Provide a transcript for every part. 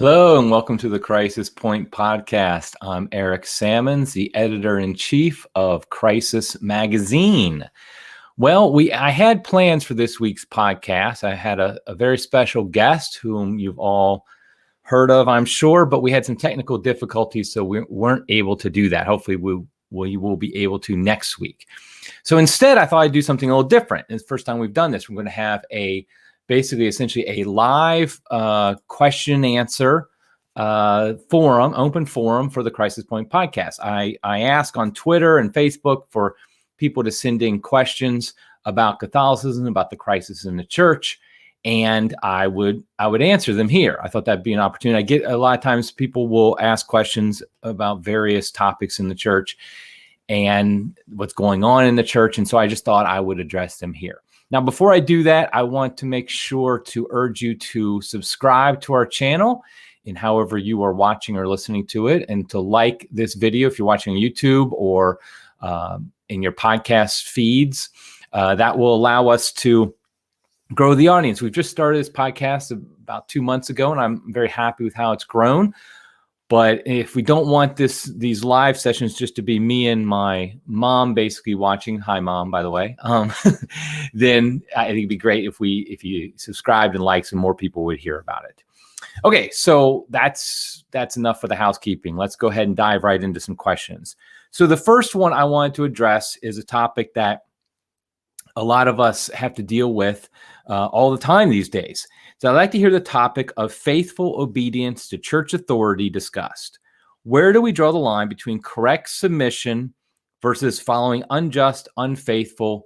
Hello and welcome to the Crisis Point podcast. I'm Eric Sammons, the editor-in-chief of Crisis Magazine. Well, I had plans for this week's podcast. I had a very special guest whom you've all heard of, I'm sure, but we had some technical difficulties, so we weren't able to do that. Hopefully we will be able to next week. So instead, I thought I'd do something a little different. It's the first time we've done this. We're going to have essentially a live question and answer forum, open forum for the Crisis Point podcast. I ask on Twitter and Facebook for people to send in questions about Catholicism, about the crisis in the church, and I would answer them here. I thought that'd be an opportunity. I get a lot of times people will ask questions about various topics in the church and what's going on in the church, and so I just thought I would address them here. Now, before I do that, I want to make sure to urge you to subscribe to our channel in however you are watching or listening to it, and to like this video if you're watching on YouTube or in your podcast feeds. That will allow us to grow the audience. We've just started this podcast about 2 months ago, and I'm very happy with how it's grown. But if we don't want these live sessions just to be me and my mom basically watching, hi mom, by the way, then I think it'd be great if you subscribed and liked, and more people would hear about it. Okay, so that's enough for the housekeeping. Let's go ahead and dive right into some questions. So the first one I wanted to address is a topic that a lot of us have to deal with all the time these days. So I'd like to hear the topic of faithful obedience to church authority discussed. Where do we draw the line between correct submission versus following unjust, unfaithful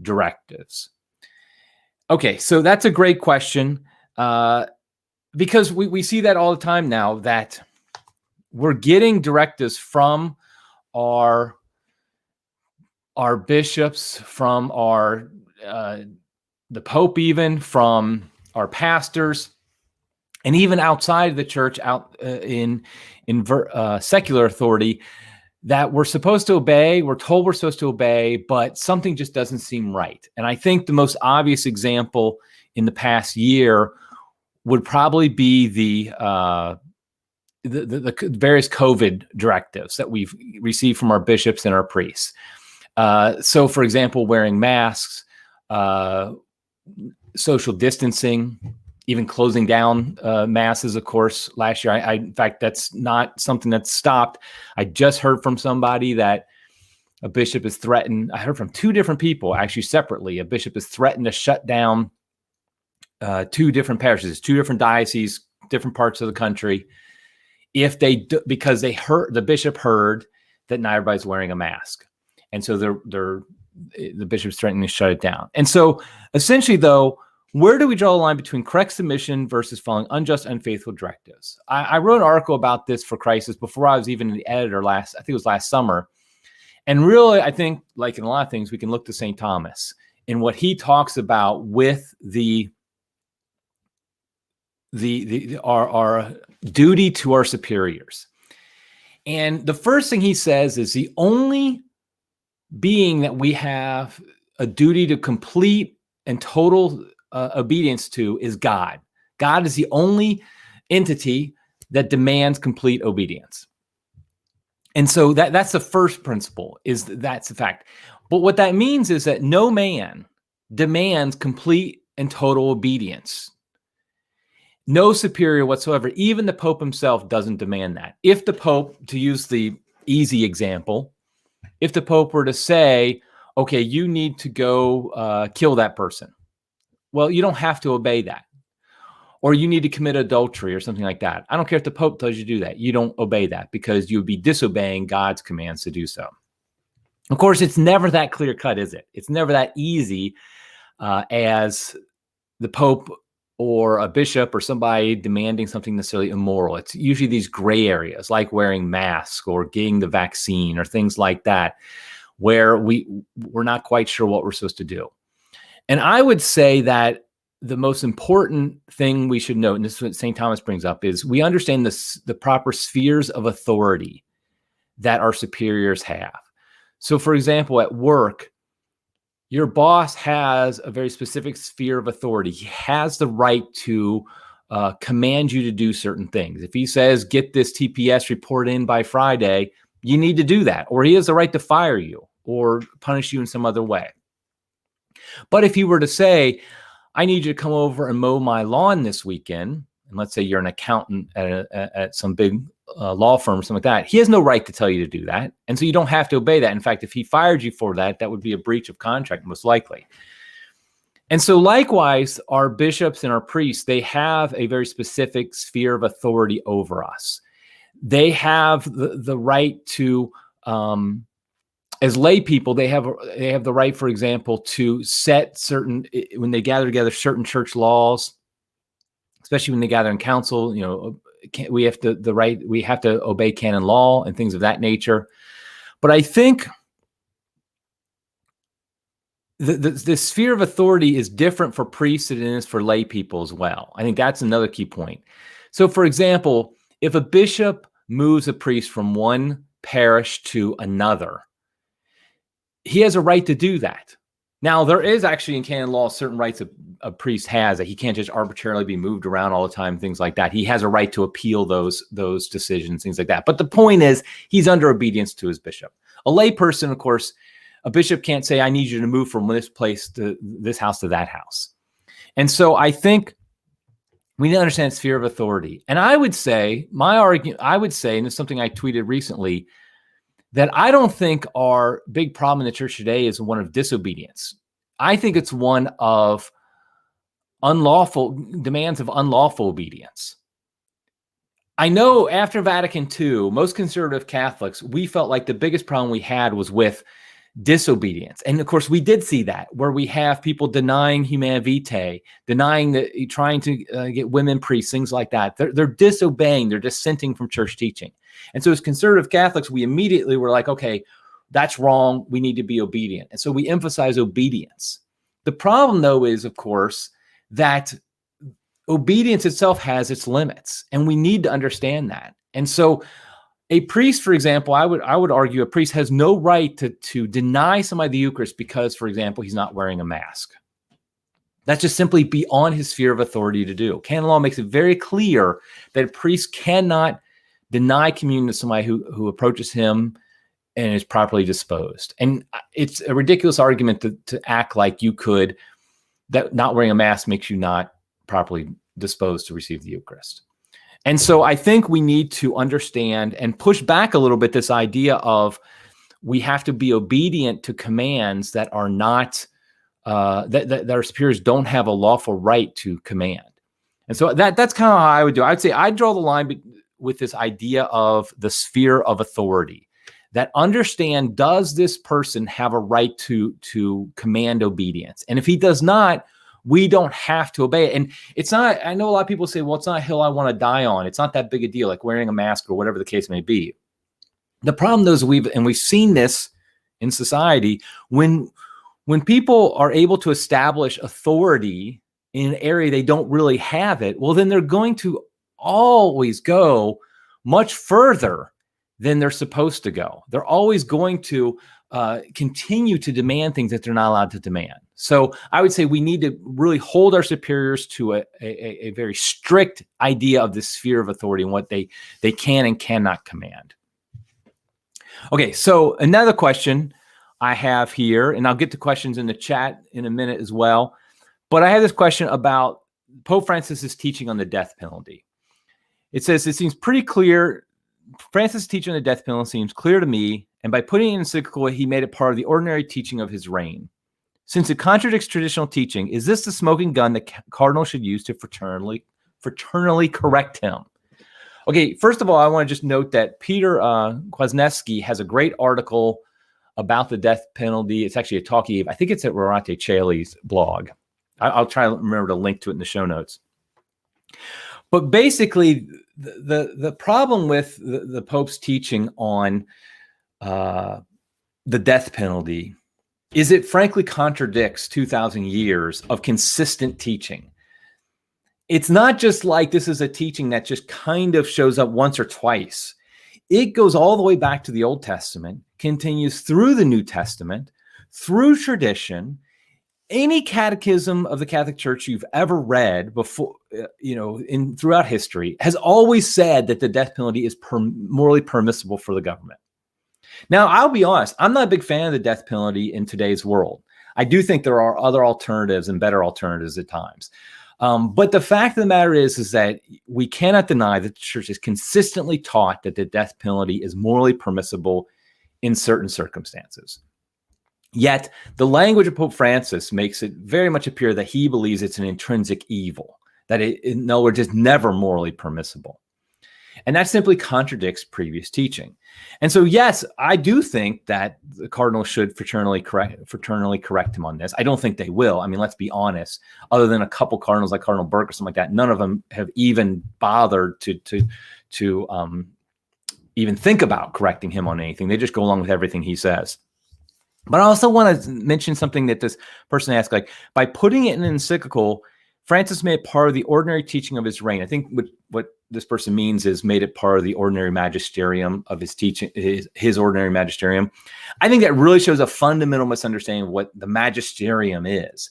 directives? Okay, so that's a great question because we see that all the time now, that we're getting directives from our bishops, from the Pope, even from our pastors, and even outside of the church, out in secular authority, that we're supposed to obey. We're told we're supposed to obey, but something just doesn't seem right. And I think the most obvious example in the past year would probably be the various COVID directives that we've received from our bishops and our priests. So, for example, wearing masks, social distancing, even closing down masses, of course, last year. In fact, that's not something that's stopped. I just heard from somebody that a bishop is threatened. I heard from two different people, actually separately. A bishop is threatened to shut down 2 different parishes, 2 different dioceses, different parts of the country, if they do, because the bishop heard that not everybody's wearing a mask. And so the bishop's threatening to shut it down. And so essentially, though, where do we draw the line between correct submission versus following unjust, unfaithful directives? I wrote an article about this for Crisis before I was even the editor I think it was last summer. And really, I think, like in a lot of things, we can look to St. Thomas in what he talks about with our duty to our superiors. And the first thing he says is the only being that we have a duty to complete and total obedience to is God. God is the only entity that demands complete obedience. And so that's the first principle, that's the fact. But what that means is that no man demands complete and total obedience. No superior whatsoever. Even the Pope himself doesn't demand that. If the Pope, to use the easy example, if the Pope were to say, okay, you need to go kill that person, well, you don't have to obey that. Or you need to commit adultery or something like that. I don't care if the Pope tells you to do that. You don't obey that because you would be disobeying God's commands to do so. Of course, it's never that clear cut, is it? It's never that easy as the Pope or a bishop or somebody demanding something necessarily immoral. It's usually these gray areas like wearing masks or getting the vaccine or things like that, where we're not quite sure what we're supposed to do. And I would say that the most important thing we should note, and this is what St. Thomas brings up, is we understand the proper spheres of authority that our superiors have. So, for example, at work, your boss has a very specific sphere of authority. He has the right to command you to do certain things. If he says, get this TPS report in by Friday, you need to do that, or he has the right to fire you or punish you in some other way. But if he were to say, I need you to come over and mow my lawn this weekend, and let's say you're an accountant at some big law firm or something like that, he has no right to tell you to do that. And so you don't have to obey that. In fact, if he fired you for that, that would be a breach of contract, most likely. And so likewise, our bishops and our priests, they have a very specific sphere of authority over us. They have the right to, as lay people, they have the right, for example, to set certain, when they gather together, certain church laws, especially when they gather in council. We have to obey canon law and things of that nature. But I think the sphere of authority is different for priests than it is for lay people as well. I think that's another key point. So, for example, if a bishop moves a priest from one parish to another, he has a right to do that. Now, there is actually in canon law certain rights a priest has, that he can't just arbitrarily be moved around all the time, things like that. He has a right to appeal those decisions, things like that. But the point is, he's under obedience to his bishop. A lay person, of course, a bishop can't say, I need you to move from this place to this house to that house. And so I think we need to understand sphere of authority. And I would say, and it's something I tweeted recently, that I don't think our big problem in the church today is one of disobedience. I think it's one of demands of unlawful obedience. I know after Vatican II, most conservative Catholics, we felt like the biggest problem we had was with disobedience. And of course, we did see that, where we have people denying Humanae Vitae, trying to get women priests, things like that. They're disobeying, they're dissenting from church teaching. And so as conservative Catholics, we immediately were like, okay, that's wrong. We need to be obedient. And so we emphasize obedience. The problem, though, is, of course, that obedience itself has its limits, and we need to understand that. And so a priest, for example, I would argue a priest has no right to deny somebody the Eucharist because, for example, he's not wearing a mask. That's just simply beyond his sphere of authority to do. Canon law makes it very clear that a priest cannot deny communion to somebody who approaches him and is properly disposed. And it's a ridiculous argument to act like that not wearing a mask makes you not properly disposed to receive the Eucharist. And so I think we need to understand and push back a little bit this idea of we have to be obedient to commands that are not, that our superiors don't have a lawful right to command. And so that's kind of how I would do it. I'd say I'd draw the line with this idea of the sphere of authority, that understand, does this person have a right to command obedience? And if he does not, we don't have to obey it. And it's not, I know a lot of people say, well, it's not a hill I want to die on. It's not that big a deal, like wearing a mask or whatever the case may be. The problem, though, is we've seen this in society, when people are able to establish authority in an area they don't really have it, well, then they're going to always go much further than they're supposed to go. They're always going to continue to demand things that they're not allowed to demand. So I would say we need to really hold our superiors to a very strict idea of the sphere of authority and what they can and cannot command. Okay, so another question I have here, and I'll get to questions in the chat in a minute as well, but I have this question about Pope Francis's teaching on the death penalty. It says, it seems pretty clear, Francis' teaching on the death penalty seems clear to me, and by putting it in encyclical, he made it part of the ordinary teaching of his reign. Since it contradicts traditional teaching, is this the smoking gun the cardinal should use to fraternally correct him? Okay, first of all, I want to just note that Peter Kwasniewski has a great article about the death penalty. It's actually a talk he gave. I think it's at Rorate Chali's blog. I'll try to remember to link to it in the show notes. But basically, the problem with the Pope's teaching on the death penalty is it frankly contradicts 2,000 years of consistent teaching. It's not just like this is a teaching that just kind of shows up once or twice. It goes all the way back to the Old Testament, continues through the New Testament, through tradition, any catechism of the Catholic Church you've ever read before, throughout history, has always said that the death penalty is morally permissible for the government. Now, I'll be honest, I'm not a big fan of the death penalty in today's world. I do think there are other alternatives and better alternatives at times. But the fact of the matter is that we cannot deny that the church has consistently taught that the death penalty is morally permissible in certain circumstances. Yet the language of Pope Francis makes it very much appear that he believes it's an intrinsic evil, that in other words, it's never morally permissible. And that simply contradicts previous teaching. And so, yes, I do think that the cardinal should fraternally correct him on this. I don't think they will. I mean, let's be honest. Other than a couple cardinals like Cardinal Burke or something like that, none of them have even bothered to even think about correcting him on anything. They just go along with everything he says. But I also want to mention something that this person asked, like, by putting it in an encyclical, Francis made it part of the ordinary teaching of his reign. I think what this person means is made it part of the ordinary magisterium of his teaching, his ordinary magisterium. I think that really shows a fundamental misunderstanding of what the magisterium is.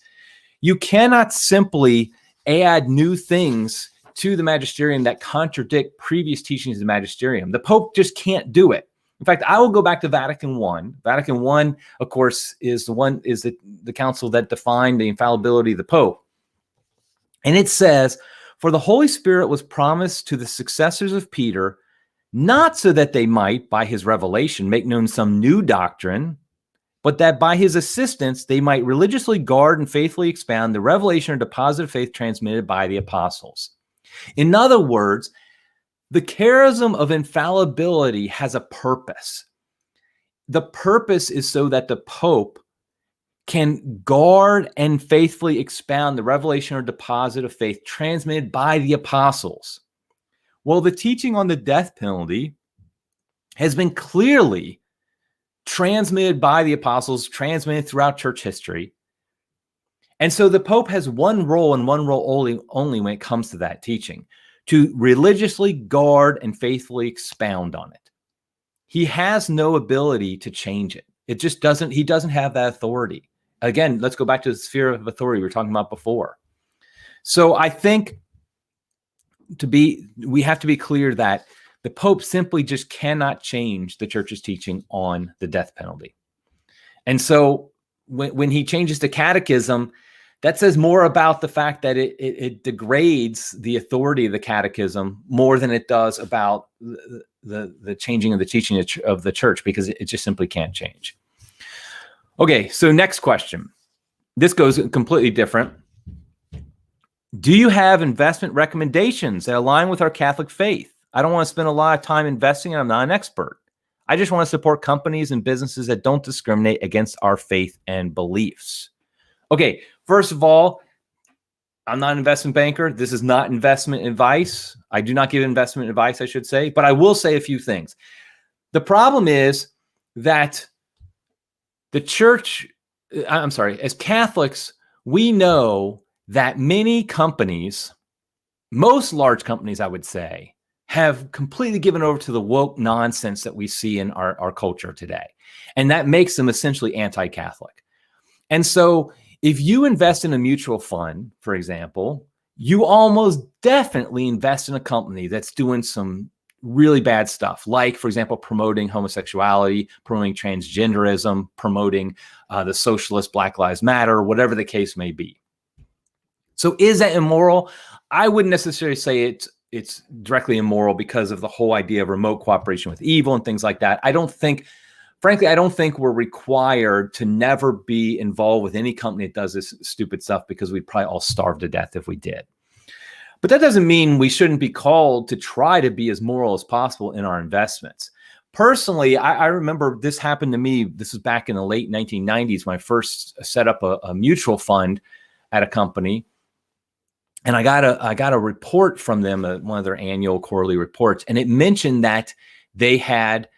You cannot simply add new things to the magisterium that contradict previous teachings of the magisterium. The Pope just can't do it. In fact, I will go back to Vatican I. Vatican I, of course, is the council that defined the infallibility of the Pope. And it says, for the Holy Spirit was promised to the successors of Peter, not so that they might, by his revelation, make known some new doctrine, but that by his assistance they might religiously guard and faithfully expound the revelation or deposit of faith transmitted by the apostles. In other words, the charism of infallibility has a purpose. The purpose is so that the Pope can guard and faithfully expound the revelation or deposit of faith transmitted by the apostles. Well, the teaching on the death penalty has been clearly transmitted by the apostles, transmitted throughout church history. And so the Pope has one role and one role only when it comes to that teaching: to religiously guard and faithfully expound on it. He has no ability to change it. He doesn't have that authority. Again, let's go back to the sphere of authority we were talking about before. So I think we have to be clear that the Pope simply just cannot change the church's teaching on the death penalty. And so when he changes the catechism, that says more about the fact that it degrades the authority of the catechism more than it does about the changing of the teaching of the church, because it just simply can't change. Okay, so next question. This goes completely different. Do you have investment recommendations that align with our Catholic faith? I don't want to spend a lot of time investing, and I'm not an expert. I just want to support companies and businesses that don't discriminate against our faith and beliefs. Okay, first of all, I'm not an investment banker. This is not investment advice. I do not give investment advice, I should say, but I will say a few things. The problem is that the church, as Catholics, we know that many companies, most large companies, I would say, have completely given over to the woke nonsense that we see in our culture today. And that makes them essentially anti-Catholic. And so if you invest in a mutual fund, for example, you almost definitely invest in a company that's doing some really bad stuff, like, for example, promoting homosexuality, promoting transgenderism, promoting the socialist Black Lives Matter, whatever the case may be. So is that immoral? I wouldn't necessarily say it's directly immoral because of the whole idea of remote cooperation with evil and things like that. Frankly, I don't think we're required to never be involved with any company that does this stupid stuff, because we'd probably all starve to death if we did. But that doesn't mean we shouldn't be called to try to be as moral as possible in our investments. Personally, I remember this happened to me. This was back in the late 1990s when I first set up a mutual fund at a company. And I got a report from them, one of their annual quarterly reports, and it mentioned that they had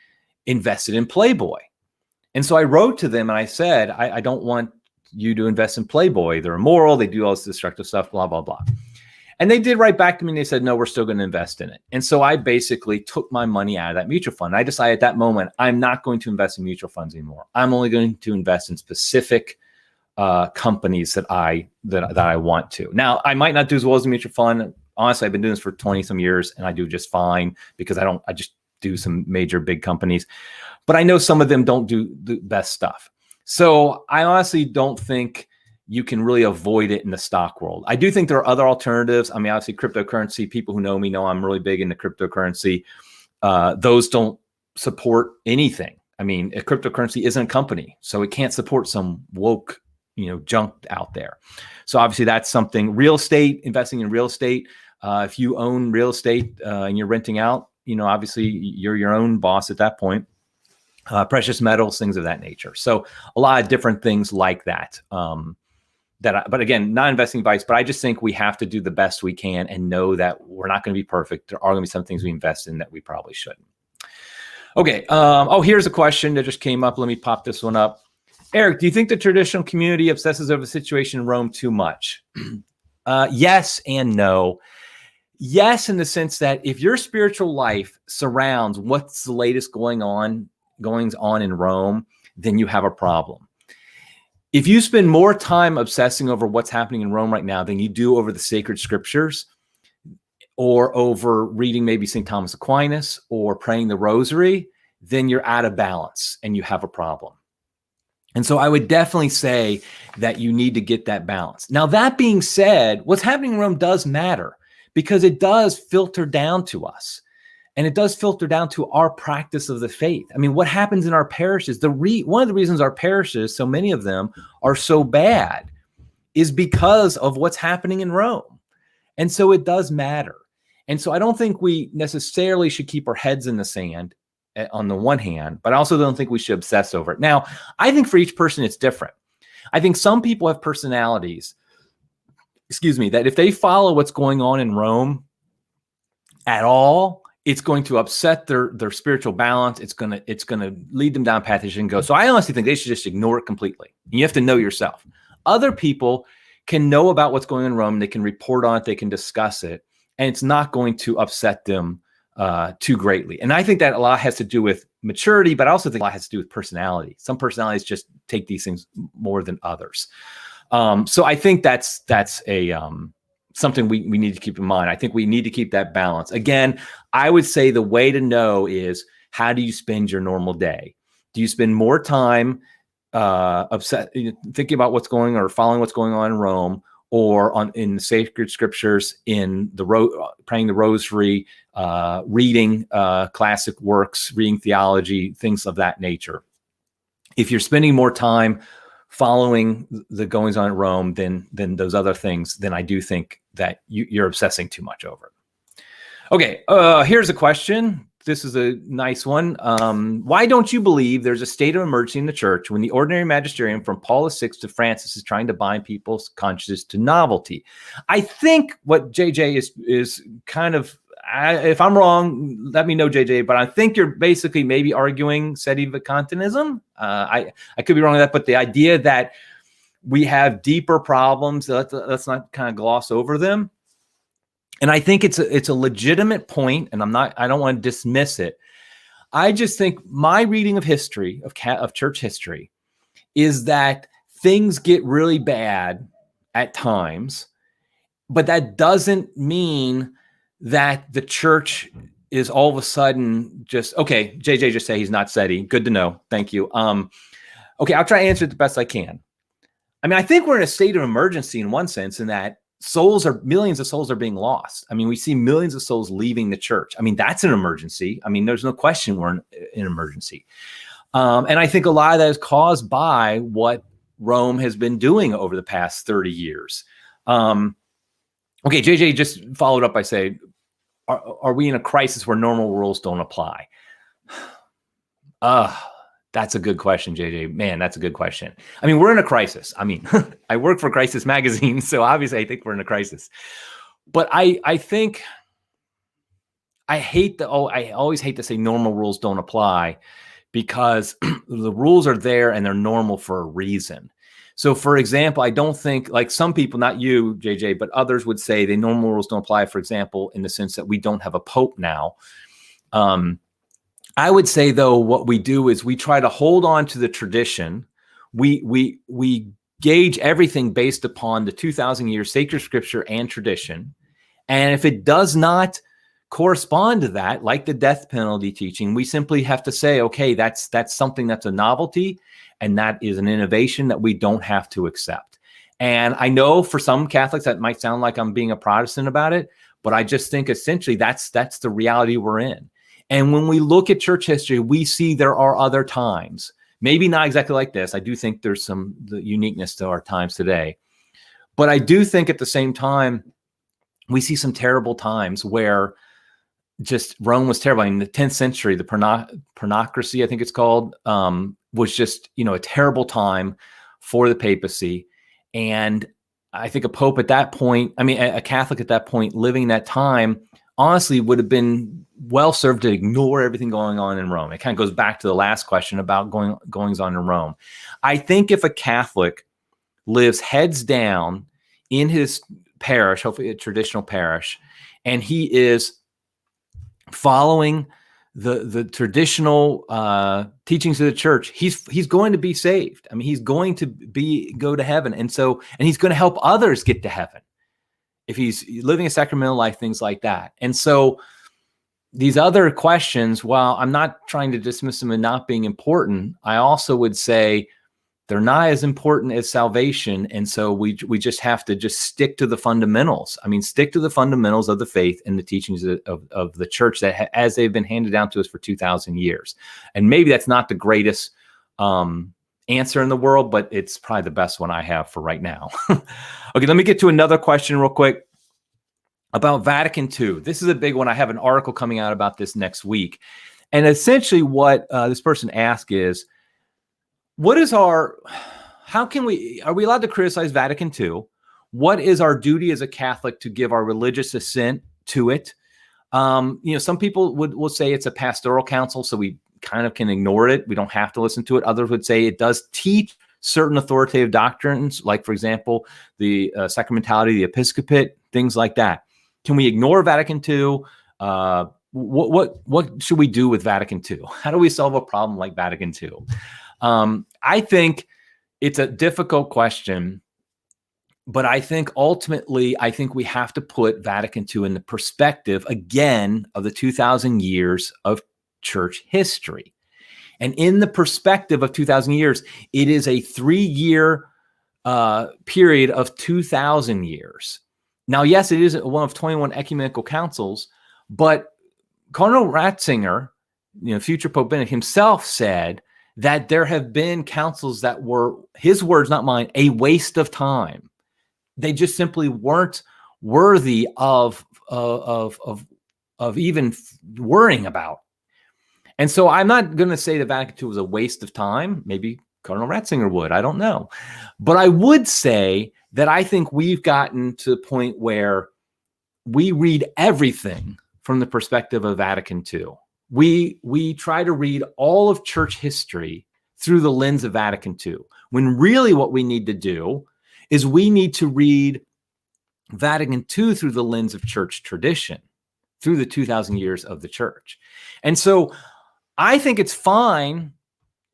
invested in Playboy. And so I wrote to them and I said, I don't want you to invest in Playboy. They're immoral. They do all this destructive stuff, blah, blah, blah. And they did write back to me and they said, no, we're still going to invest in it. And so I basically took my money out of that mutual fund. I decided at that moment, I'm not going to invest in mutual funds anymore. I'm only going to invest in specific companies that I want to. Now, I might not do as well as the mutual fund. Honestly, I've been doing this for 20 some years and I do just fine because I just do some major big companies, but I know some of them don't do the best stuff. So I honestly don't think you can really avoid it in the stock world. I do think there are other alternatives. I mean, obviously cryptocurrency, people who know me know I'm really big into cryptocurrency. Those don't support anything. I mean, a cryptocurrency isn't a company, so it can't support some woke, junk out there. So obviously that's something. Real estate, investing in real estate. If you own real estate and you're renting out, obviously you're your own boss at that point. Precious metals, things of that nature. So a lot of different things like that. But again, not investing advice, but I just think we have to do the best we can and know that we're not going to be perfect. There are going to be some things we invest in that we probably shouldn't. Okay. Here's a question that just came up. Let me pop this one up. Eric, do you think the traditional community obsesses over the situation in Rome too much? Yes and no. Yes, in the sense that if your spiritual life surrounds what's the latest goings on in Rome, then you have a problem. If you spend more time obsessing over what's happening in Rome right now than you do over the sacred scriptures or over reading maybe St. Thomas Aquinas or praying the rosary, then you're out of balance and you have a problem. And so I would definitely say that you need to get that balance. Now, that being said, what's happening in Rome does matter because it does filter down to us. And it does filter down to our practice of the faith. I mean, what happens in our parishes, one of the reasons our parishes, so many of them are so bad is because of what's happening in Rome. And so it does matter. And so I don't think we necessarily should keep our heads in the sand on the one hand, but I also don't think we should obsess over it. Now, I think for each person, it's different. I think some people have personalities, that if they follow what's going on in Rome at all, it's going to upset their spiritual balance. It's going to lead them down a path they shouldn't go. So I honestly think they should just ignore it completely. You have to know yourself. Other people can know about what's going on in Rome. They can report on it. They can discuss it. And it's not going to upset them too greatly. And I think that a lot has to do with maturity, but I also think a lot has to do with personality. Some personalities just take these things more than others. So I think that's a something we need to keep in mind. I think we need to keep that balance. Again, I would say the way to know is, how do you spend your normal day? Do you spend more time thinking about what's going on or following what's going on in Rome, or in the sacred scriptures, in the praying the rosary, reading classic works, reading theology, things of that nature? If you're spending more time following the goings on in Rome than those other things, then I do think that you're obsessing too much over it. Okay, here's a question. This is a nice one. Why don't you believe there's a state of emergency in the church when the ordinary magisterium from Paul VI to Francis is trying to bind people's consciences to novelty? I think what JJ is kind of, if I'm wrong, let me know, JJ, but I think you're basically maybe arguing sedi-vacantism. I could be wrong with that, but the idea that we have deeper problems, let's not kind of gloss over them. And I think it's a legitimate point, and I don't want to dismiss it. I just think my reading of history, of church history, is that things get really bad at times, but that doesn't mean that the church is all of a sudden just, okay, JJ just say he's not SETI. Good to know. Thank you. Okay, I'll try to answer it the best I can. I mean, I think we're in a state of emergency in one sense, in that millions of souls are being lost. I mean, we see millions of souls leaving the church. I mean, that's an emergency. I mean, there's no question we're in an emergency. And I think a lot of that is caused by what Rome has been doing over the past 30 years. Okay, JJ just followed up by saying, are we in a crisis where normal rules don't apply? That's a good question, JJ. Man, that's a good question. I mean, we're in a crisis. I mean, I work for Crisis Magazine, so obviously I think we're in a crisis. But I think I always hate to say normal rules don't apply, because the rules are there and they're normal for a reason. So, for example, I don't think, like some people, not you, JJ, but others would say the normal rules don't apply, for example, in the sense that we don't have a pope now. I would say, though, what we do is we try to hold on to the tradition. We gauge everything based upon the 2,000 years sacred scripture and tradition. And if it does not correspond to that, like the death penalty teaching, we simply have to say, okay, that's something that's a novelty, and that is an innovation that we don't have to accept. And I know for some Catholics that might sound like I'm being a Protestant about it, but I just think essentially that's the reality we're in. And when we look at church history, we see there are other times, maybe not exactly like this. I do think there's the uniqueness to our times today, but I do think at the same time, we see some terrible times where just Rome was terrible. In the 10th century, the pornocracy, I think it's called, was just, a terrible time for the papacy. And I think a pope at that point, a Catholic at that point living that time, honestly would have been well served to ignore everything going on in Rome. It kind of goes back to the last question about goings on in Rome. I think if a Catholic lives heads down in his parish, hopefully a traditional parish, and he is following the traditional teachings of the church, he's going to be saved. He's going to go to heaven, and he's going to help others get to heaven if he's living a sacramental life, things like that. And so these other questions, while I'm not trying to dismiss them as not being important, I also would say they're not as important as salvation. And so we just have to just stick to the fundamentals. Stick to the fundamentals of the faith and the teachings of the church as they've been handed down to us for 2,000 years. And maybe that's not the greatest answer in the world, but it's probably the best one I have for right now. Okay, let me get to another question real quick about Vatican II. This is a big one. I have an article coming out about this next week. And essentially what this person asked is, are we allowed to criticize Vatican II? What is our duty as a Catholic to give our religious assent to it? Some people will say it's a pastoral council, so we kind of can ignore it. We don't have to listen to it. Others would say it does teach certain authoritative doctrines, like, for example, the sacramentality, the episcopate, things like that. Can we ignore Vatican II? What should we do with Vatican II? How do we solve a problem like Vatican II? I think it's a difficult question, but I think ultimately, we have to put Vatican II in the perspective, again, of the 2,000 years of church history. And in the perspective of 2,000 years, it is a 3-year period of 2,000 years. Now, yes, it is one of 21 ecumenical councils, but Cardinal Ratzinger, future Pope Benedict himself, said that there have been councils that were, his words, not mine, a waste of time. They just simply weren't worthy of even worrying about. And so I'm not going to say that Vatican II was a waste of time. Maybe Cardinal Ratzinger would. I don't know. But I would say that I think we've gotten to the point where we read everything from the perspective of Vatican II. We try to read all of church history through the lens of Vatican II, when really what we need to do is we need to read Vatican II through the lens of church tradition, through the 2,000 years of the church. And so I think it's fine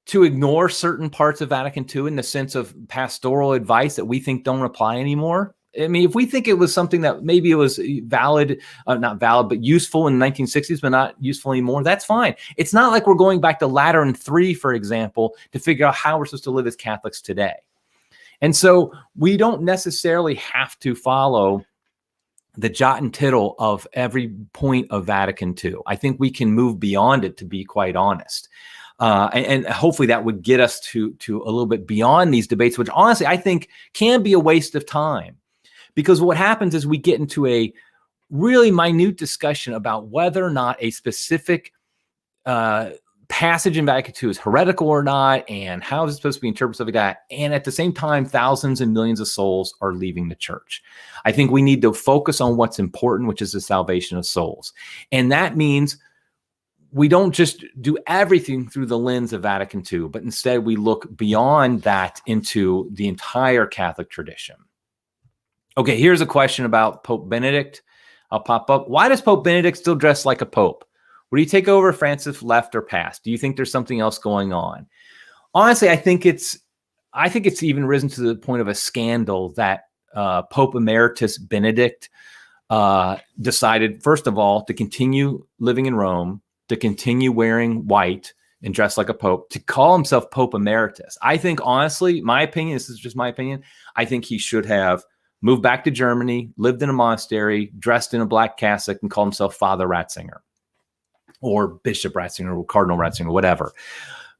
to ignore certain parts of Vatican II in the sense of pastoral advice that we think don't apply anymore. If we think it was something that maybe it was valid, not valid, but useful in the 1960s, but not useful anymore, that's fine. It's not like we're going back to Lateran III, for example, to figure out how we're supposed to live as Catholics today. And so we don't necessarily have to follow the jot and tittle of every point of Vatican II. I think we can move beyond it, to be quite honest. And hopefully that would get us to a little bit beyond these debates, which honestly I think can be a waste of time. Because what happens is we get into a really minute discussion about whether or not a specific passage in Vatican II is heretical or not, and how is it supposed to be interpreted, stuff like that. And at the same time, thousands and millions of souls are leaving the church. I think we need to focus on what's important, which is the salvation of souls. And that means we don't just do everything through the lens of Vatican II, but instead we look beyond that into the entire Catholic tradition. Okay, here's a question about Pope Benedict. I'll pop up. Why does Pope Benedict still dress like a pope? Would he take over if Francis left or passed? Do you think there's something else going on? Honestly, I think it's I think it's even risen to the point of a scandal that Pope Emeritus Benedict decided, first of all, to continue living in Rome, to continue wearing white and dress like a pope, to call himself Pope Emeritus. I think, honestly, my opinion, this is just my opinion, I think he should have moved back to Germany, lived in a monastery, dressed in a black cassock, and called himself Father Ratzinger or Bishop Ratzinger or Cardinal Ratzinger, whatever.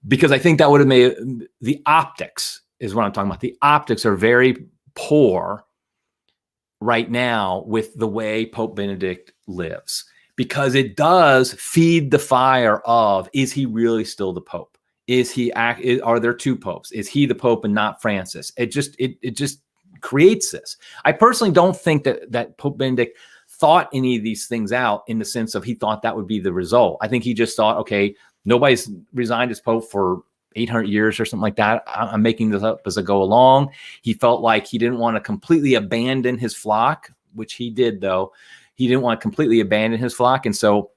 Because I think that would have made the optics, is what I'm talking about. The optics are very poor right now with the way Pope Benedict lives, because it does feed the fire of, is he really still the Pope? Are there two popes? Is he the Pope and not Francis? It just creates this. I personally don't think that Pope Benedict thought any of these things out in the sense of he thought that would be the result. I think he just thought, okay, nobody's resigned as Pope for 800 years or something like that. I'm making this up as I go along. He felt like he didn't want to completely abandon his flock, which he did, though. He didn't want to completely abandon his flock. And so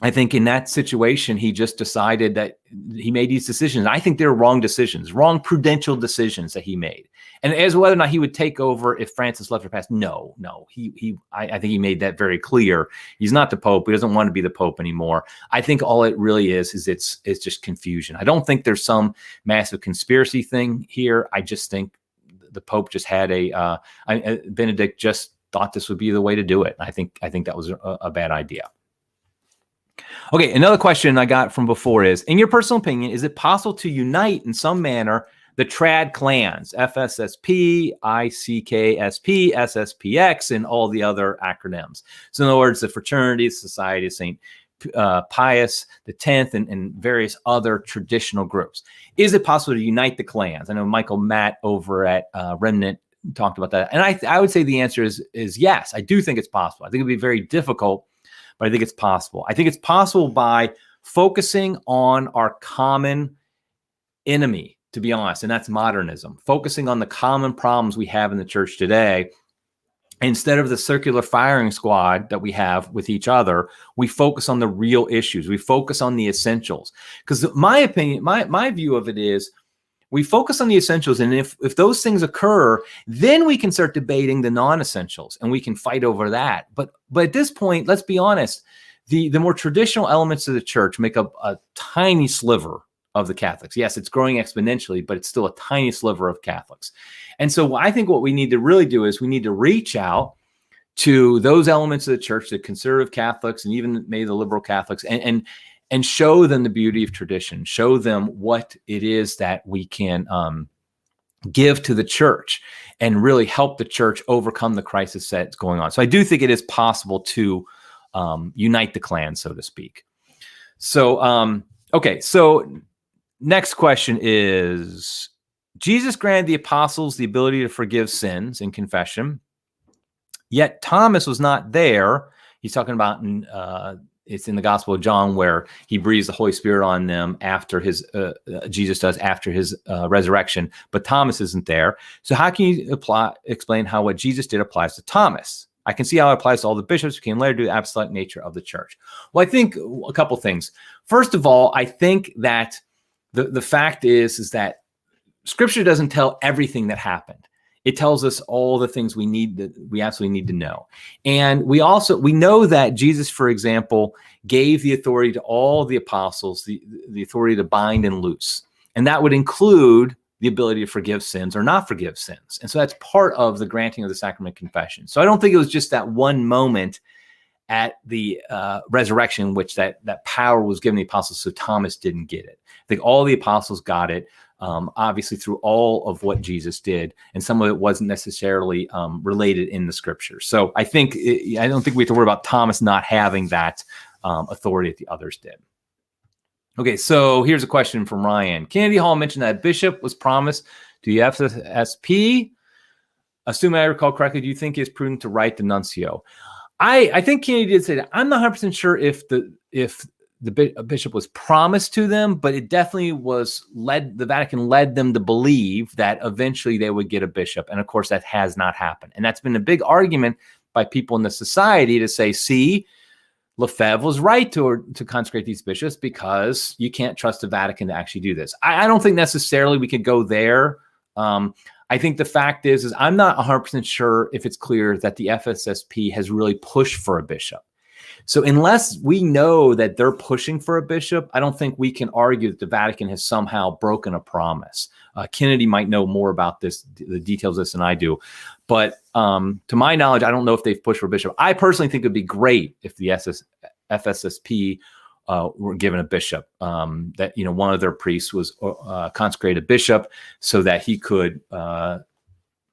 I think in that situation, he just decided that he made these decisions. I think they're wrong decisions, wrong prudential decisions that he made. And as whether or not he would take over if Francis left or passed, no. I think he made that very clear. He's not the Pope. He doesn't want to be the Pope anymore. I think all it really is it's just confusion. I don't think there's some massive conspiracy thing here. I just think the Pope just had Benedict just thought this would be the way to do it. I think that was a bad idea. Okay, another question I got from before is, in your personal opinion, is it possible to unite in some manner the trad clans, FSSP, ICKSP, SSPX, and all the other acronyms? So in other words, the fraternity, Society of St. Pius X, and various other traditional groups. Is it possible to unite the clans? I know Michael Matt over at Remnant talked about that. And I would say the answer is yes. I do think it's possible. I think it'd be very difficult, but I think it's possible. I think it's possible by focusing on our common enemy, to be honest, and that's modernism. Focusing on the common problems we have in the church today. Instead of the circular firing squad that we have with each other, we focus on the real issues. We focus on the essentials. Because my opinion, my view of it is, we focus on the essentials, and if those things occur, then we can start debating the non-essentials, and we can fight over that. But at this point, let's be honest, the more traditional elements of the church make up a tiny sliver of the Catholics. Yes, it's growing exponentially, but it's still a tiny sliver of Catholics. And so I think what we need to really do is we need to reach out to those elements of the church, the conservative Catholics, and even maybe the liberal Catholics, and show them the beauty of tradition, show them what it is that we can give to the church and really help the church overcome the crisis that's going on. So I do think it is possible to unite the clan, so to speak. So, okay, so next question is, Jesus granted the apostles the ability to forgive sins in confession, yet Thomas was not there. He's talking about it's in the Gospel of John where he breathes the Holy Spirit on them after Jesus does after his resurrection, but Thomas isn't there. So how can you explain how what Jesus did applies to Thomas? I can see how it applies to all the bishops who came later to the apostolic nature of the church. Well, I think a couple things. First of all, I think that the fact is that Scripture doesn't tell everything that happened. It tells us all the things we absolutely need to know. And we know that Jesus, for example, gave the authority to all the apostles, the authority to bind and loose. And that would include the ability to forgive sins or not forgive sins. And so that's part of the granting of the sacrament of confession. So I don't think it was just that one moment at the resurrection in which that power was given to the apostles, so Thomas didn't get it. I think all the apostles got it. Obviously through all of what Jesus did, and some of it wasn't necessarily related in the scriptures. So I don't think we have to worry about Thomas not having that authority that the others did. Okay, so here's a question from Ryan. Kennedy Hall mentioned that bishop was promised to the FSP. Assuming I recall correctly, do you think it's prudent to write the nuncio? I think Kennedy did say that. I'm not 100% sure if the bishop was promised to them, but it definitely was the Vatican led them to believe that eventually they would get a bishop. And of course, that has not happened. And that's been a big argument by people in the society to say, see, Lefebvre was right to consecrate these bishops because you can't trust the Vatican to actually do this. I don't think necessarily we could go there I think the fact is I'm not 100% sure if it's clear that the FSSP has really pushed for a bishop. So unless we know that they're pushing for a bishop, I don't think we can argue that the Vatican has somehow broken a promise. Kennedy might know more about this, the details of this than I do. But to my knowledge, I don't know if they've pushed for a bishop. I personally think it'd be great if the FSSP were given a bishop, that, one of their priests was consecrated bishop so that he could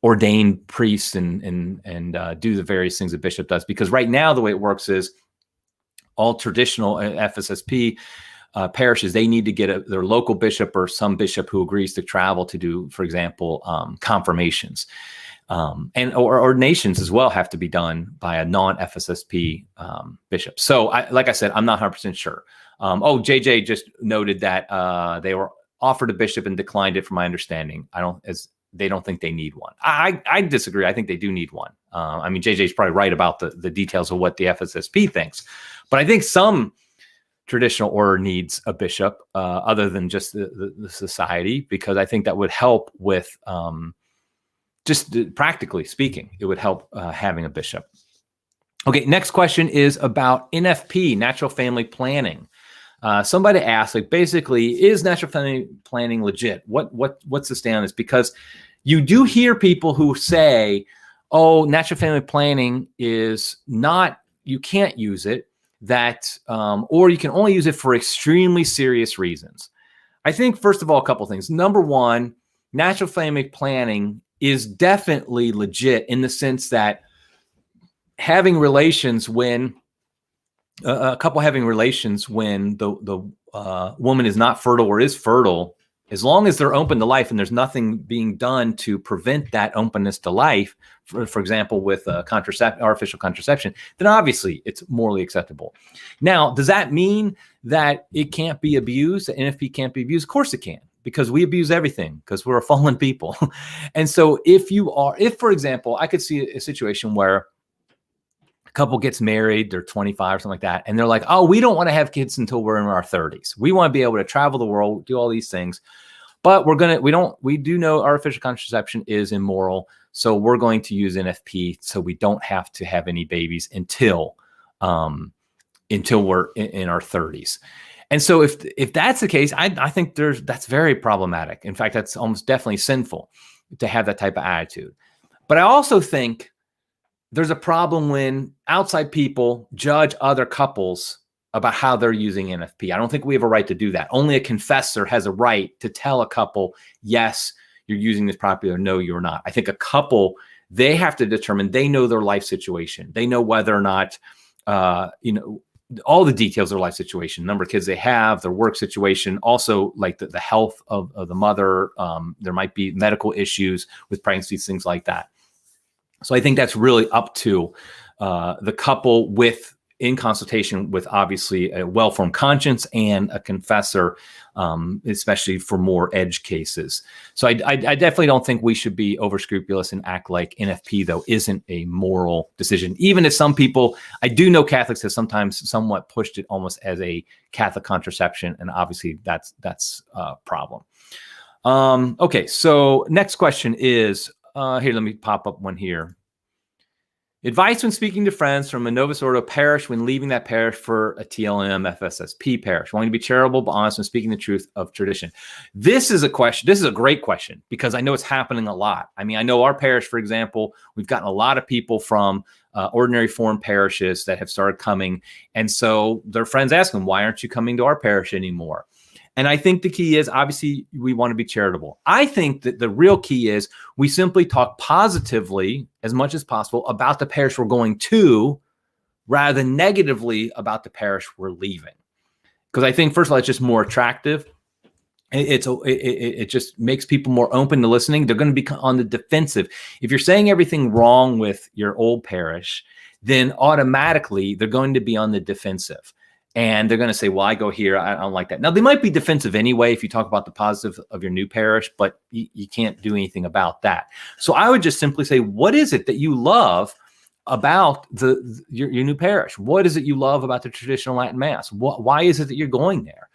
ordain priests and do the various things a bishop does. Because right now, the way it works is all traditional FSSP parishes, they need to get their local bishop or some bishop who agrees to travel to do, for example, confirmations. And ordinations as well have to be done by a non-FSSP bishop. So, like I said, I'm not 100% sure. JJ just noted that they were offered a bishop and declined it, from my understanding. They don't think they need one. I disagree. I think they do need one. JJ's probably right about the details of what the FSSP thinks, but I think some traditional order needs a bishop other than just the society, because I think that would help with just practically speaking, it would help having a bishop. Okay, next question is about NFP, natural family planning. Somebody asked, basically, is natural family planning legit? What's the stand on this? Because you do hear people who say, oh, natural family planning is not, you can't use it, or you can only use it for extremely serious reasons. I think, first of all, a couple things. Number one, natural family planning is definitely legit in the sense that having relations when a couple having relations when the woman is not fertile or is fertile, as long as they're open to life and there's nothing being done to prevent that openness to life, for example, with artificial contraception, then obviously it's morally acceptable. Now, does that mean that it can't be abused, that NFP can't be abused? Of course it can, because we abuse everything, because we're a fallen people. And so if, for example, I could see a situation where couple gets married, they're 25 or something like that, and they're like, oh, we don't want to have kids until we're in our 30s. We want to be able to travel the world, do all these things, but we do know artificial contraception is immoral, so we're going to use NFP so we don't have to have any babies until we're in our 30s. And so if that's the case, I think that's very problematic. In fact, that's almost definitely sinful to have that type of attitude. But I also think there's a problem when outside people judge other couples about how they're using NFP. I don't think we have a right to do that. Only a confessor has a right to tell a couple, yes, you're using this properly, or no, you're not. I think a couple, they have to determine, they know their life situation. They know whether or not, all the details of their life situation, number of kids they have, their work situation, also like the health of the mother. There might be medical issues with pregnancies, things like that. So I think that's really up to the couple in consultation with obviously a well-formed conscience and a confessor, especially for more edge cases. So I definitely don't think we should be over scrupulous and act like NFP, though, isn't a moral decision. Even if some people, I do know Catholics have sometimes somewhat pushed it almost as a Catholic contraception, and obviously that's a problem. Okay, so next question is, here, let me pop up one here. Advice when speaking to friends from a novice order parish when leaving that parish for a TLM FSSP parish. Wanting to be charitable but honest when speaking the truth of tradition. This is a question. This is a great question because I know it's happening a lot. I mean, I know our parish, for example, we've gotten a lot of people from ordinary form parishes that have started coming. And so their friends ask them, why aren't you coming to our parish anymore? And I think the key is, obviously, we want to be charitable. I think that the real key is we simply talk positively as much as possible about the parish we're going to, rather than negatively about the parish we're leaving. Because I think, first of all, it's just more attractive. It just makes people more open to listening. They're going to be on the defensive. If you're saying everything wrong with your old parish, then automatically they're going to be on the defensive. And they're going to say, well, I go here, I don't like that. Now, they might be defensive anyway if you talk about the positive of your new parish, but you can't do anything about that. So I would just simply say, what is it that you love about your new parish? What is it you love about the traditional Latin Mass? Why is it that you're going there?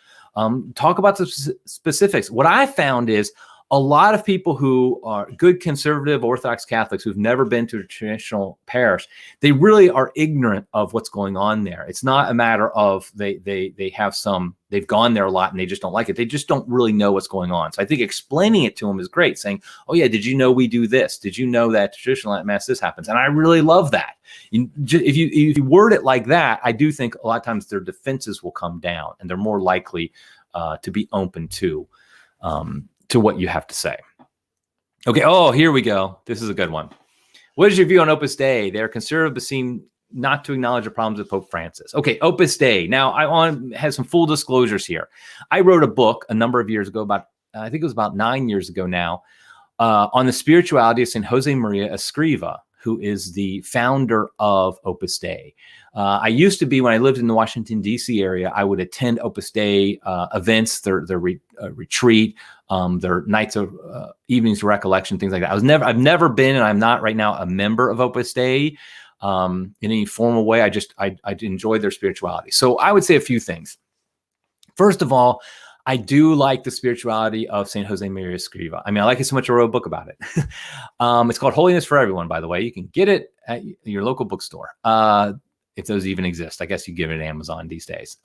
Talk about the specifics. What I found is a lot of people who are good conservative Orthodox Catholics who've never been to a traditional parish, they really are ignorant of what's going on there. It's not a matter of they've gone there a lot and they just don't like it. They just don't really know what's going on. So I think explaining it to them is great, saying, oh yeah, did you know we do this? Did you know that traditional Mass this happens? And I really love that. If you word it like that, I do think a lot of times their defenses will come down and they're more likely to be open to what you have to say. Okay. Oh, here we go. This is a good one. What is your view on Opus Dei? They're conservative, but seem not to acknowledge the problems with Pope Francis. Okay. Opus Dei. Now I want to have some full disclosures here. I wrote a book a number of years ago I think it was about 9 years ago now, on the spirituality of St. Jose Maria Escriva, who is the founder of Opus Dei. I used to be, when I lived in the Washington, D.C. area, I would attend Opus Dei events, their retreat, their nights of evenings of recollection, things like that. I've never been, and I'm not right now a member of Opus Dei in any formal way. I enjoy their spirituality. So I would say a few things. First of all, I do like the spirituality of St. Jose Maria Escriva. I mean, I like it so much I wrote a book about it. It's called Holiness for Everyone, by the way. You can get it at your local bookstore, if those even exist. I guess you give it at Amazon these days.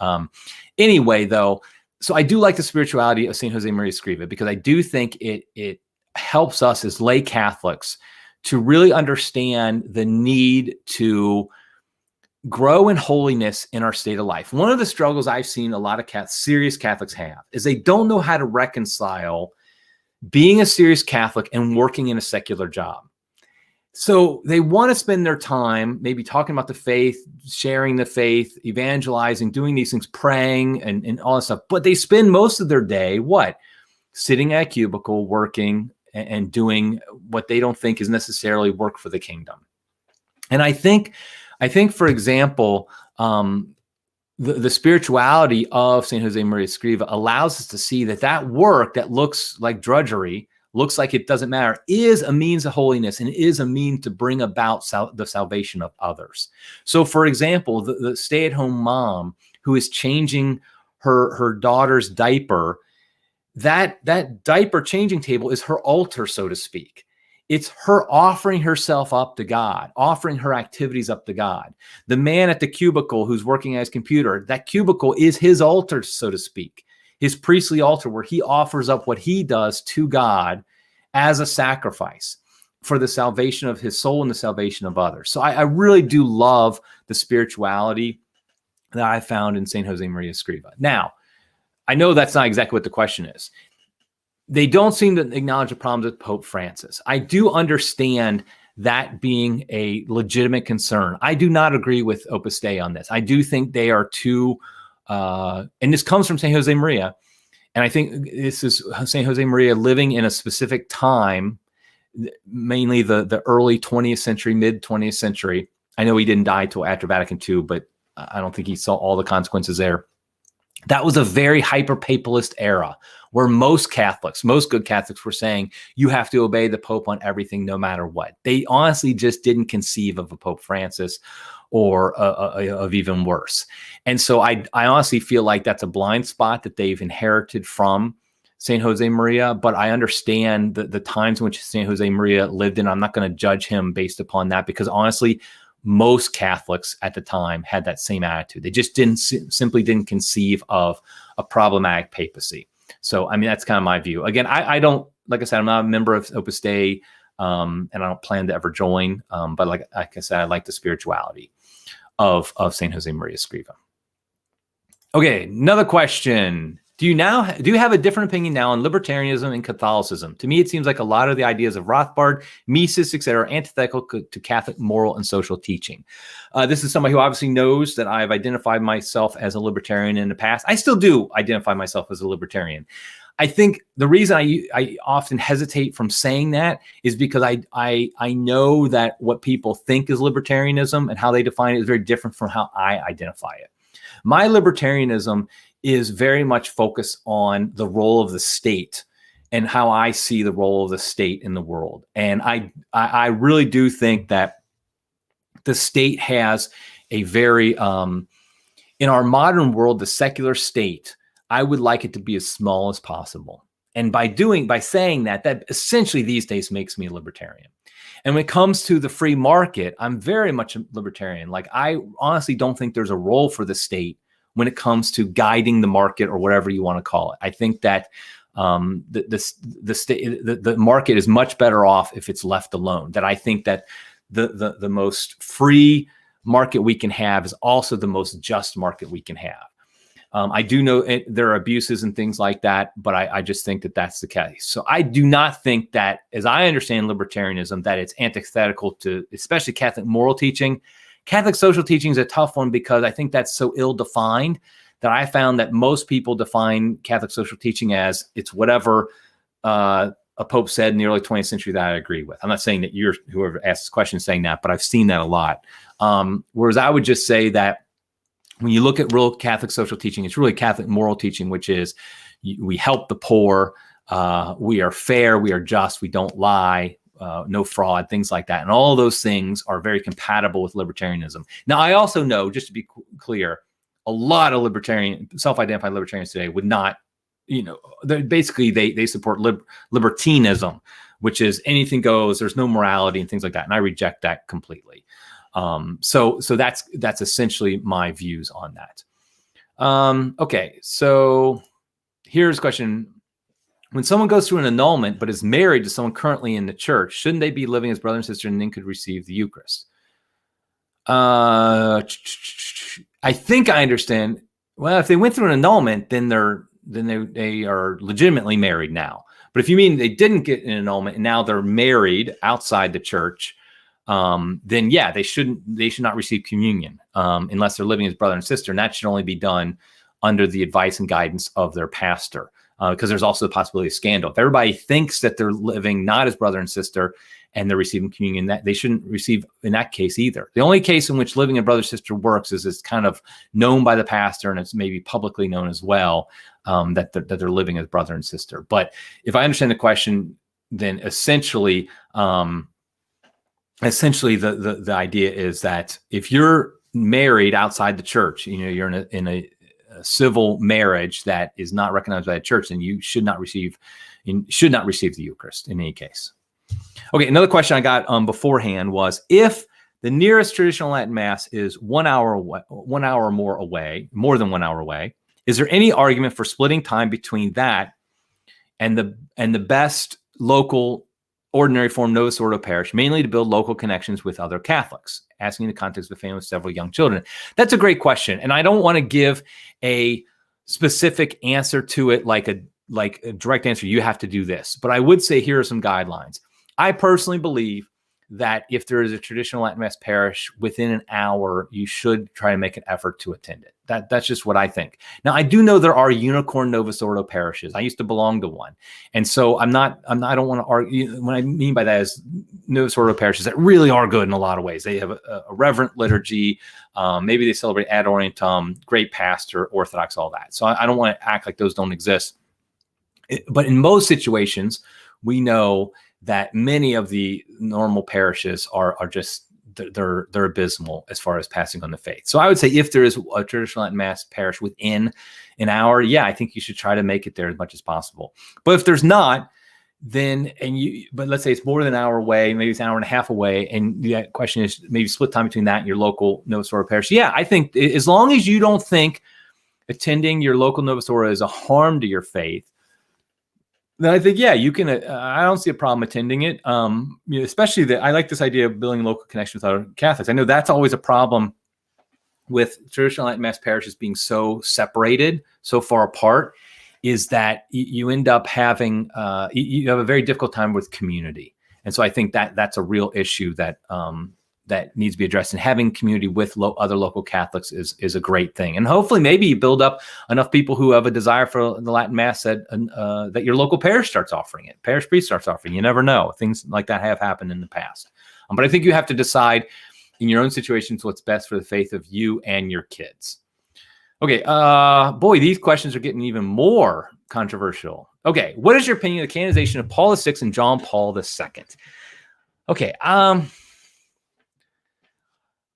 Anyway, though, so I do like the spirituality of St. Jose Maria Escriva because I do think it helps us as lay Catholics to really understand the need to grow in holiness in our state of life. One of the struggles I've seen a lot of serious Catholics have is they don't know how to reconcile being a serious Catholic and working in a secular job. So they want to spend their time maybe talking about the faith, sharing the faith, evangelizing, doing these things, praying and all that stuff. But they spend most of their day, what? Sitting at a cubicle, working and doing what they don't think is necessarily work for the kingdom. And I think, for example, the spirituality of St. Jose Maria Escriva allows us to see that work that looks like drudgery, looks like it doesn't matter, is a means of holiness and is a means to bring about the salvation of others. So, for example, the stay-at-home mom who is changing her daughter's diaper, that diaper changing table is her altar, so to speak. It's her offering herself up to God, offering her activities up to God. The man at the cubicle who's working at his computer, that cubicle is his altar, so to speak, his priestly altar where he offers up what he does to God as a sacrifice for the salvation of his soul and the salvation of others. So I really do love the spirituality that I found in St. Jose Maria Escriva. Now, I know that's not exactly what the question is. They don't seem to acknowledge the problems with Pope Francis. I do understand that being a legitimate concern. I do not agree with Opus Dei on this. I do think they are too, and this comes from St. Jose Maria, and I think this is St. Jose Maria living in a specific time, mainly the early 20th century, mid 20th century. I know he didn't die till after Vatican II, but I don't think he saw all the consequences there. That was a very hyper-papalist era where most good Catholics were saying, you have to obey the Pope on everything, no matter what. They honestly just didn't conceive of a Pope Francis or of even worse. And so I honestly feel like that's a blind spot that they've inherited from St. Jose Maria, but I understand the times in which St. Jose Maria lived in. I'm not going to judge him based upon that because honestly, most Catholics at the time had that same attitude. They just simply didn't conceive of a problematic papacy. So, I mean, that's kind of my view. Again, I don't, like I said, I'm not a member of Opus Dei, and I don't plan to ever join. But like I said, I like the spirituality of St. Jose Maria Escriva. Okay, another question. Do you have a different opinion now on libertarianism and Catholicism? To me, it seems like a lot of the ideas of Rothbard, Mises, etc., are antithetical to Catholic moral and social teaching. This is somebody who obviously knows that I've identified myself as a libertarian in the past. I still do identify myself as a libertarian. I think the reason I often hesitate from saying that is because I know that what people think is libertarianism and how they define it is very different from how I identify it. My libertarianism is very much focused on the role of the state and how I see the role of the state in the world. And I really do think that the state has a very, in our modern world, the secular state, I would like it to be as small as possible. And by saying that, that essentially these days makes me a libertarian. And when it comes to the free market, I'm very much a libertarian. Like, I honestly don't think there's a role for the state when it comes to guiding the market or whatever you want to call it. I think that the market is much better off if it's left alone. That I think that the most free market we can have is also the most just market we can have. I do know there are abuses and things like that, but I just think that that's the case. So I do not think that, as I understand libertarianism, that it's antithetical to especially Catholic moral teaching. Catholic social teaching is a tough one because I think that's so ill-defined that I found that most people define Catholic social teaching as it's whatever a pope said in the early 20th century that I agree with. I'm not saying that you're, whoever asked this question, is saying that, but I've seen that a lot. Whereas I would just say that when you look at real Catholic social teaching, it's really Catholic moral teaching, which is we help the poor, we are fair, we are just, we don't lie, no fraud, things like that. And all of those things are very compatible with libertarianism. Now, I also know, just to be clear, a lot of self-identified libertarians today would not, basically they support libertinism, which is anything goes, there's no morality and things like that. And I reject that completely. So that's essentially my views on that. Okay, so here's a question. When someone goes through an annulment but is married to someone currently in the church, shouldn't they be living as brother and sister and then could receive the Eucharist? I think I understand. Well, if they went through an annulment, then they are legitimately married now. But if you mean they didn't get an annulment and now they're married outside the church, then yeah, they should not receive communion unless they're living as brother and sister, and that should only be done under the advice and guidance of their pastor, because there's also the possibility of scandal. If everybody thinks that they're living not as brother and sister and they're receiving communion, that they shouldn't receive in that case either. The only case in which living as brother sister works is it's kind of known by the pastor and it's maybe publicly known as well, that they're living as brother and sister. But if I understand the question, then essentially the idea is that if you're married outside the church, you're in a civil marriage that is not recognized by the church, then you should not receive the Eucharist in any case. Okay, another question I got beforehand was, if the nearest traditional Latin Mass is 1 hour away, 1 hour or more away, more than 1 hour away, is there any argument for splitting time between that and the best local ordinary form Novus Ordo parish, mainly to build local connections with other Catholics? Asking in the context of a family with several young children. That's a great question, and I don't want to give a specific answer to it, like a direct answer. You have to do this, but I would say here are some guidelines. I personally believe that if there is a traditional Latin Mass parish within an hour, you should try to make an effort to attend it. That's just what I think. Now, I do know there are unicorn Novus Ordo parishes. I used to belong to one. And so I don't want to argue. What I mean by that is Novus Ordo parishes that really are good in a lot of ways. They have a reverent liturgy. Maybe they celebrate ad orientem, great pastor, Orthodox, all that. So I don't want to act like those don't exist. But in most situations, we know that many of the normal parishes are just, they're abysmal as far as passing on the faith. So I would say if there is a traditional Latin Mass parish within an hour, yeah, I think you should try to make it there as much as possible. But if there's not, then, but let's say it's more than an hour away, maybe it's an hour and a half away, and the question is maybe split time between that and your local Novus Ordo parish. Yeah, I think as long as you don't think attending your local Novus Ordo is a harm to your faith, then I think, yeah, you can. I don't see a problem attending it. Especially that I like this idea of building local connections with other Catholics. I know that's always a problem with traditional Latin Mass parishes being so separated, so far apart, is that you end up having you have a very difficult time with community. And so I think that's a real issue that that needs to be addressed, and having community with other local Catholics is a great thing. And hopefully maybe you build up enough people who have a desire for the Latin Mass that your local parish starts offering it, parish priest starts offering. You never know. Things like that have happened in the past. But I think you have to decide in your own situations what's best for the faith of you and your kids. Okay, boy, these questions are getting even more controversial. Okay, what is your opinion of the canonization of Paul VI and John Paul II? Okay,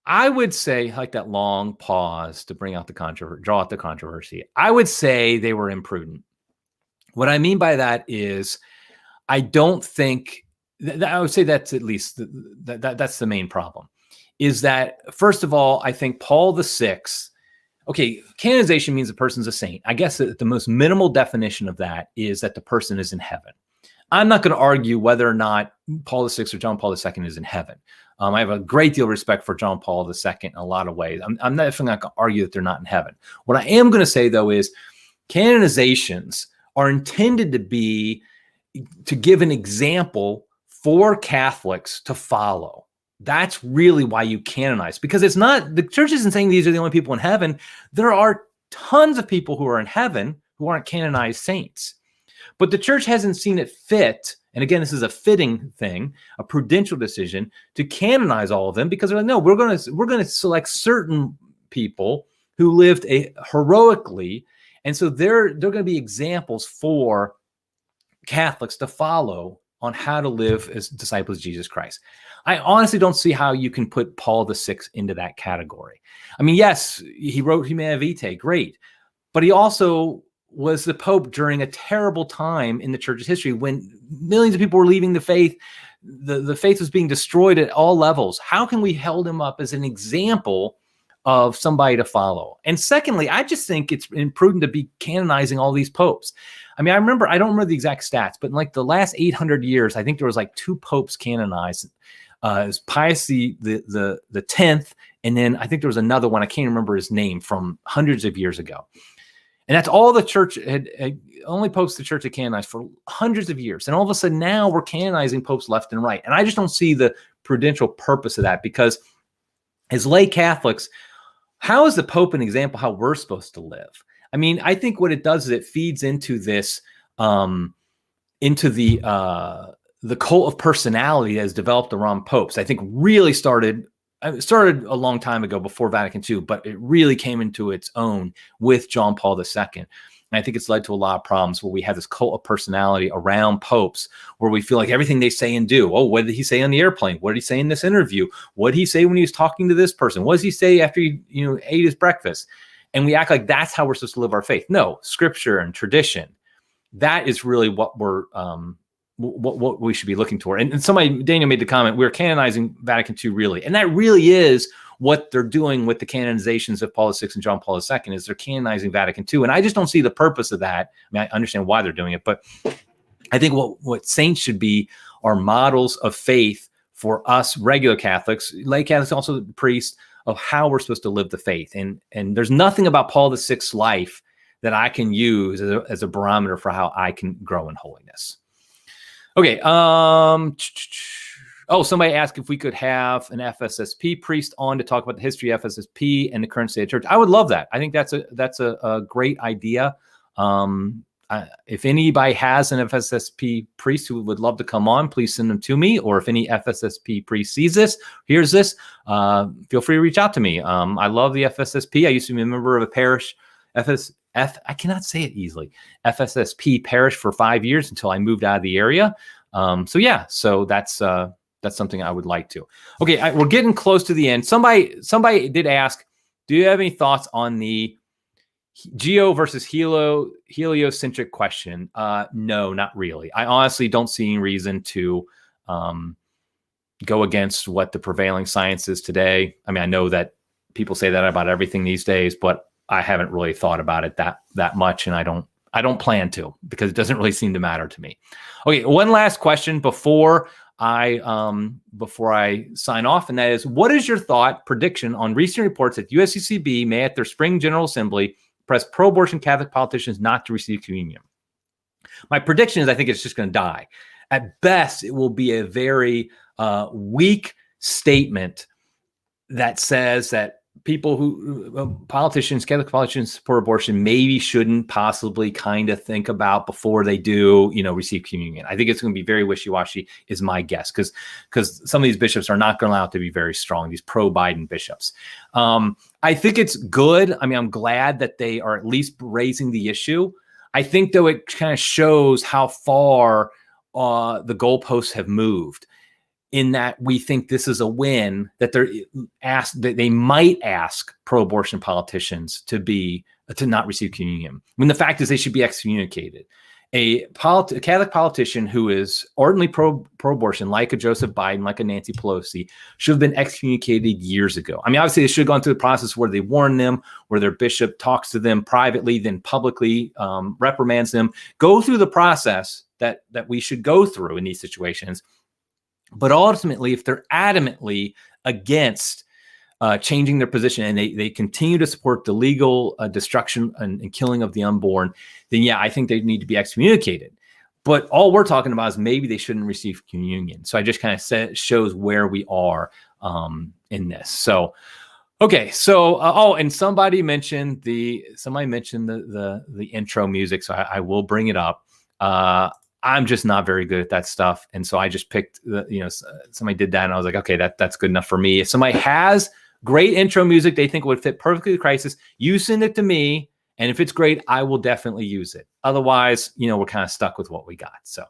I would say, like that long pause to bring out the controversy, draw out the controversy. I would say they were imprudent. What I mean by that is I don't think I would say that's at least that's the main problem, is that first of all, I think Paul VI, okay, canonization means a person's a saint. I guess the most minimal definition of that is that the person is in heaven. I'm not going to argue whether or not Paul VI or John Paul II is in heaven. I have a great deal of respect for John Paul II in a lot of ways. I'm definitely not going to argue that they're not in heaven. What I am going to say, though, is canonizations are intended to give an example for Catholics to follow. That's really why you canonize, because it's not, the church isn't saying these are the only people in heaven. There are tons of people who are in heaven who aren't canonized saints. But the church hasn't seen it fit, and again, this is a fitting thing, a prudential decision, to canonize all of them, because they're like, no, we're going to select certain people who lived heroically, and so they're going to be examples for Catholics to follow on how to live as disciples of Jesus Christ. I honestly don't see how you can put Paul VI into that category. I mean, yes, he wrote Humanae Vitae, great, but he also was the Pope during a terrible time in the church's history when millions of people were leaving the faith. The faith was being destroyed at all levels. How can we hold him up as an example of somebody to follow? And secondly, I just think it's imprudent to be canonizing all these popes. I mean, I don't remember the exact stats, but in like the last 800 years, I think there was like 2 popes canonized. It was Pius the 10th, and then I think there was another one, I can't remember his name, from hundreds of years ago. And that's all the church had only popes the church had canonized for hundreds of years. And all of a sudden now we're canonizing popes left and right. And I just don't see the prudential purpose of that, because as lay Catholics, how is the Pope an example how we're supposed to live? I mean, I think what it does is it feeds into this, into the cult of personality that has developed around popes. I think really started a long time ago before Vatican II, but it really came into its own with John Paul II. And I think it's led to a lot of problems where we have this cult of personality around popes, where we feel like everything they say and do. Oh, what did he say on the airplane? What did he say in this interview? What did he say when he was talking to this person? What does he say after he ate his breakfast? And we act like that's how we're supposed to live our faith. No, scripture and tradition. That is really what we're what we should be looking toward. And Daniel made the comment, we're canonizing Vatican II really. And that really is what they're doing with the canonizations of Paul VI and John Paul II, is they're canonizing Vatican II. And I just don't see the purpose of that. I mean, I understand why they're doing it, but I think what saints should be are models of faith for us regular Catholics, lay Catholics, also priests, of how we're supposed to live the faith. And there's nothing about Paul VI's life that I can use as a barometer for how I can grow in holiness. Okay. Somebody asked if we could have an FSSP priest on to talk about the history of FSSP and the current state of church. I would love that. I think that's a great idea. If anybody has an FSSP priest who would love to come on, please send them to me. Or if any FSSP priest hears this, feel free to reach out to me. I love the FSSP. I used to be a member of a parish, I cannot say it easily, FSSP parish for 5 years until I moved out of the area. So that's something I would like to. Okay, we're getting close to the end. Somebody did ask, do you have any thoughts on the geo versus heliocentric question? No, not really. I honestly don't see any reason to go against what the prevailing science is today. I mean, I know that people say that about everything these days, but I haven't really thought about it that much, and I don't plan to, because it doesn't really seem to matter to me. Okay, one last question before I sign off, and that is, what is your prediction on recent reports that USCCB may at their spring General Assembly press pro-abortion Catholic politicians not to receive communion? My prediction is I think it's just going to die. At best, it will be a very weak statement that says that Catholic politicians support abortion maybe shouldn't possibly kind of think about before they do, receive communion. I think it's going to be very wishy-washy is my guess, because some of these bishops are not going to allow it to be very strong, these pro-Biden bishops. I think it's good. I mean, I'm glad that they are at least raising the issue. I think, though, it kind of shows how far the goalposts have moved, in that we think this is a win, that they might ask pro-abortion politicians to not receive communion, when the fact is they should be excommunicated. a Catholic politician who is ardently pro-abortion, like a Joseph Biden, like a Nancy Pelosi, should have been excommunicated years ago. I mean, obviously, they should have gone through the process where they warn them, where their bishop talks to them privately, then publicly reprimands them. Go through the process that we should go through in these situations. But ultimately, if they're adamantly against changing their position and they continue to support the legal destruction and killing of the unborn, then yeah, I think they need to be excommunicated. But all we're talking about is maybe they shouldn't receive communion. So I just kind of shows where we are in this. So, okay. So, and somebody mentioned the intro music. So I will bring it up. I'm just not very good at that stuff. And so I just picked somebody did that and I was like, okay, that's good enough for me. If somebody has great intro music they think would fit perfectly the crisis, you send it to me. And if it's great, I will definitely use it. Otherwise, we're kind of stuck with what we got. So,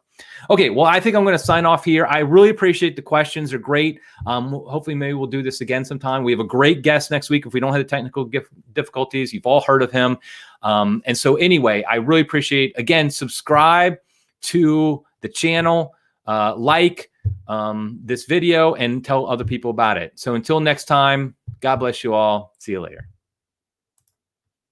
okay, well, I think I'm going to sign off here. I really appreciate the questions. They're great. Hopefully, maybe we'll do this again sometime. We have a great guest next week. If we don't have the technical difficulties, you've all heard of him. And so anyway, I really appreciate, again, subscribe to the channel, like this video, and tell other people about it. So until next time, God bless you all. See you later.